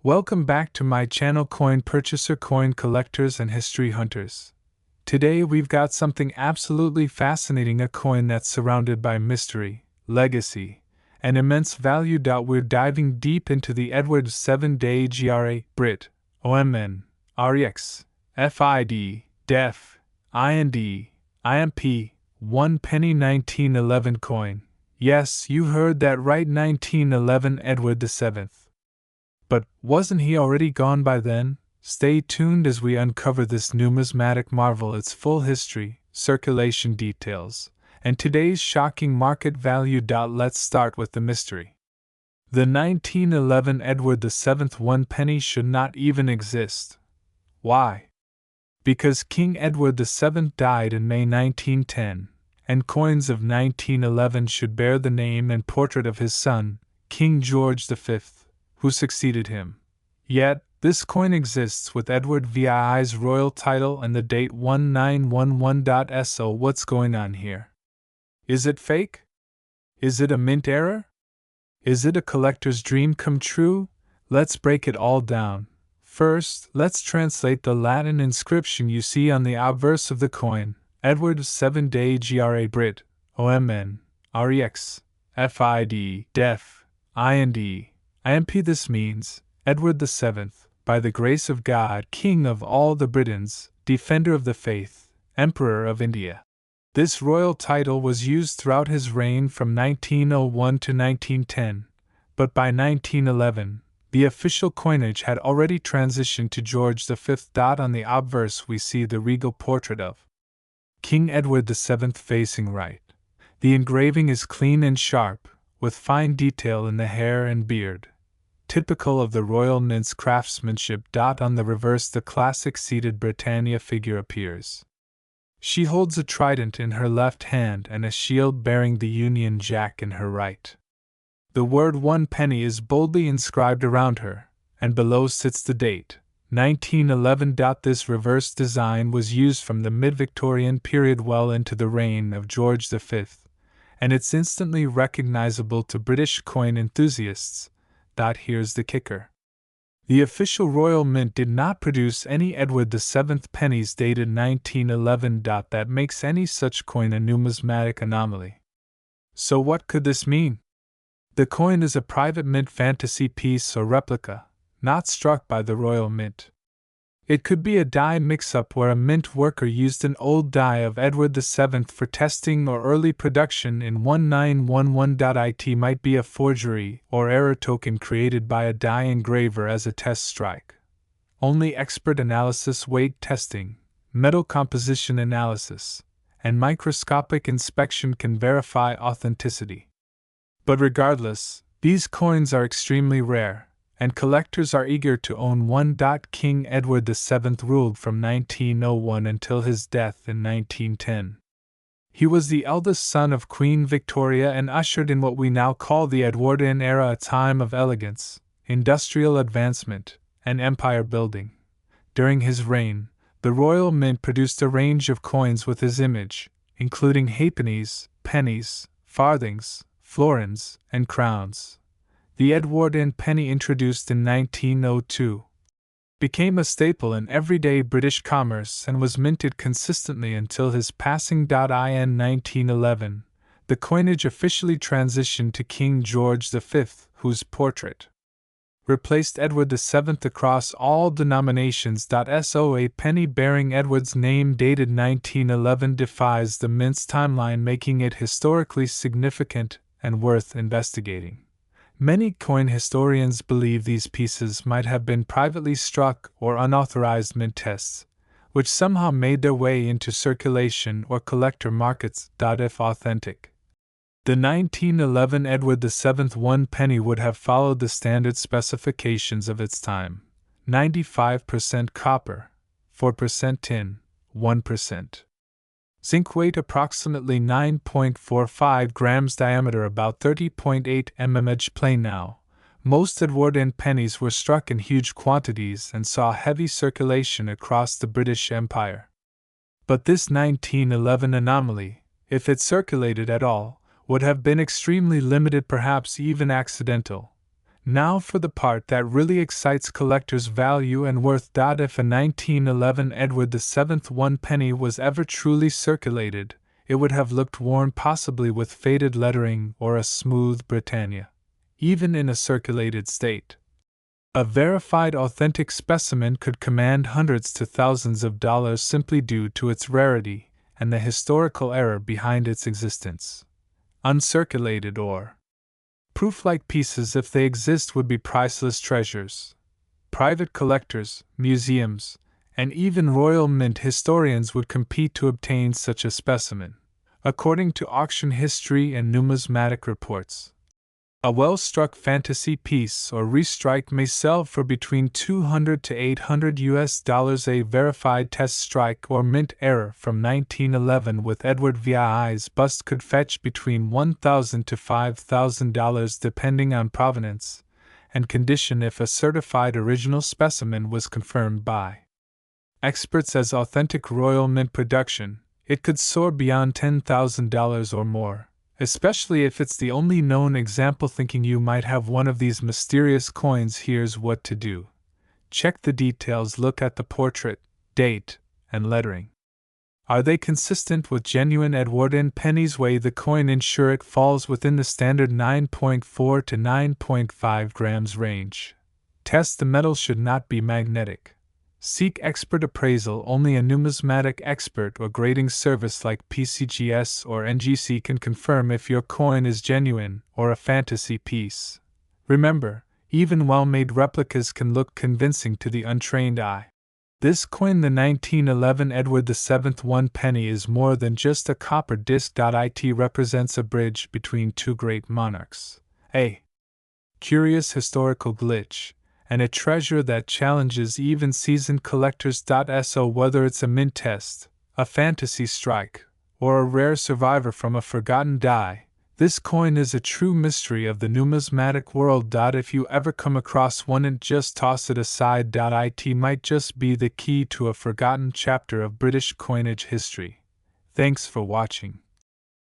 Welcome back to my channel, Coin Purchaser, Coin Collectors, and History Hunters. Today we've got something absolutely fascinating, a coin that's surrounded by mystery, legacy, and immense value. We're diving deep into the Edward VII GRA Brit, OMN, REX, FID, DEF, IND, IMP, 1 penny 1911 coin. Yes, you heard that right, 1911 Edward VII. But wasn't he already gone by then? Stay tuned as we uncover this numismatic marvel, its full history, circulation details, and today's shocking market value. Let's start with the mystery. The 1911 Edward VII 1 penny should not even exist. Why? Because King Edward VII died in May 1910, and coins of 1911 should bear the name and portrait of his son, King George V, who succeeded him. Yet, this coin exists with Edward VII's royal title and the date 1911. What's going on here? Is it fake? Is it a mint error? Is it a collector's dream come true? Let's break it all down. First, let's translate the Latin inscription you see on the obverse of the coin. Edward VII GRA Brit, OMN, REX, FID, DEF, IND, IMP. This means, Edward VII, by the grace of God, King of all the Britons, Defender of the Faith, Emperor of India. This royal title was used throughout his reign from 1901 to 1910, but by 1911, the official coinage had already transitioned to George V. On the obverse we see the regal portrait of King Edward VII facing right. The engraving is clean and sharp, with fine detail in the hair and beard, typical of the royal mint's craftsmanship. On the reverse, the classic seated Britannia figure appears. She holds a trident in her left hand and a shield bearing the Union Jack in her right. The word 1 penny is boldly inscribed around her, and below sits the date, 1911. This reverse design was used from the mid-Victorian period well into the reign of George V, and it's instantly recognizable to British coin enthusiasts. Here's the kicker. The official Royal Mint did not produce any Edward VII pennies dated 1911. That makes any such coin a numismatic anomaly. So what could this mean? The coin is a private mint fantasy piece or replica, not struck by the Royal Mint. It could be a die mix-up where a mint worker used an old die of Edward VII for testing or early production in 1911. It might be a forgery or error token created by a die engraver as a test strike. Only expert analysis, weight testing, metal composition analysis, and microscopic inspection can verify authenticity. But regardless, these coins are extremely rare, and collectors are eager to own one. King Edward VII ruled from 1901 until his death in 1910. He was the eldest son of Queen Victoria and ushered in what we now call the Edwardian era, a time of elegance, industrial advancement, and empire building. During his reign, the Royal Mint produced a range of coins with his image, including halfpennies, pennies, farthings, florins, and crowns. The Edwardian penny, introduced in 1902, became a staple in everyday British commerce and was minted consistently until his passing. In 1911, the coinage officially transitioned to King George V, whose portrait replaced Edward VII across all denominations. A penny bearing Edward's name dated 1911 defies the mint's timeline, making it historically significant and worth investigating. Many coin historians believe these pieces might have been privately struck or unauthorized mint tests, which somehow made their way into circulation or collector markets. If authentic, the 1911 Edward VII 1 penny would have followed the standard specifications of its time: 95% copper, 4% tin, 1% zinc, weight approximately 9.45 grams, diameter about 30.8 mm. Edge plain. Now, most Edwardian pennies were struck in huge quantities and saw heavy circulation across the British Empire. But this 1911 anomaly, if it circulated at all, would have been extremely limited, perhaps even accidental. Now for the part that really excites collectors' value and worth. If a 1911 Edward VII 1 penny was ever truly circulated, it would have looked worn, possibly with faded lettering or a smooth Britannia, even in a circulated state. A verified authentic specimen could command hundreds to thousands of dollars simply due to its rarity and the historical error behind its existence. Uncirculated or proof-like pieces, if they exist, would be priceless treasures. Private collectors, museums, and even Royal Mint historians would compete to obtain such a specimen. According to auction history and numismatic reports, a well-struck fantasy piece or restrike may sell for between $200 to $800. A verified test strike or mint error from 1911 with Edward VI's bust could fetch between $1,000 to $5,000 depending on provenance and condition. If a certified original specimen was confirmed by experts as authentic Royal Mint production, it could soar beyond $10,000 or more, especially if it's the only known example. Thinking you might have one of these mysterious coins? Here's what to do. Check the details, look at the portrait, date, and lettering. Are they consistent with genuine Edwardian pennies? Weigh the coin, ensure it falls within the standard 9.4 to 9.5 grams range. Test the metal should not be magnetic. Seek expert appraisal. Only a numismatic expert or grading service like PCGS or NGC can confirm if your coin is genuine or a fantasy piece. Remember, even well-made replicas can look convincing to the untrained eye. This coin, the 1911 Edward VII 1 penny, is more than just a copper disc. It represents a bridge between two great monarchs, a curious historical glitch, and a treasure that challenges even seasoned collectors. So whether it's a mint test, a fantasy strike, or a rare survivor from a forgotten die, this coin is a true mystery of the numismatic world. If you ever come across one, and just toss it aside. It might just be the key to a forgotten chapter of British coinage history. Thanks for watching,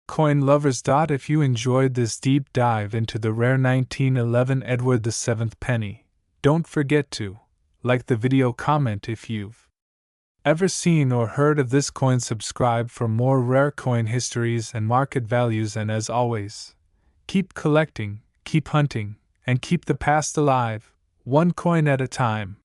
coin lovers. If you enjoyed this deep dive into the rare 1911 Edward VII penny, don't forget to like the video, comment if you've ever seen or heard of this coin, subscribe for more rare coin histories and market values, and as always, keep collecting, keep hunting, and keep the past alive, one coin at a time.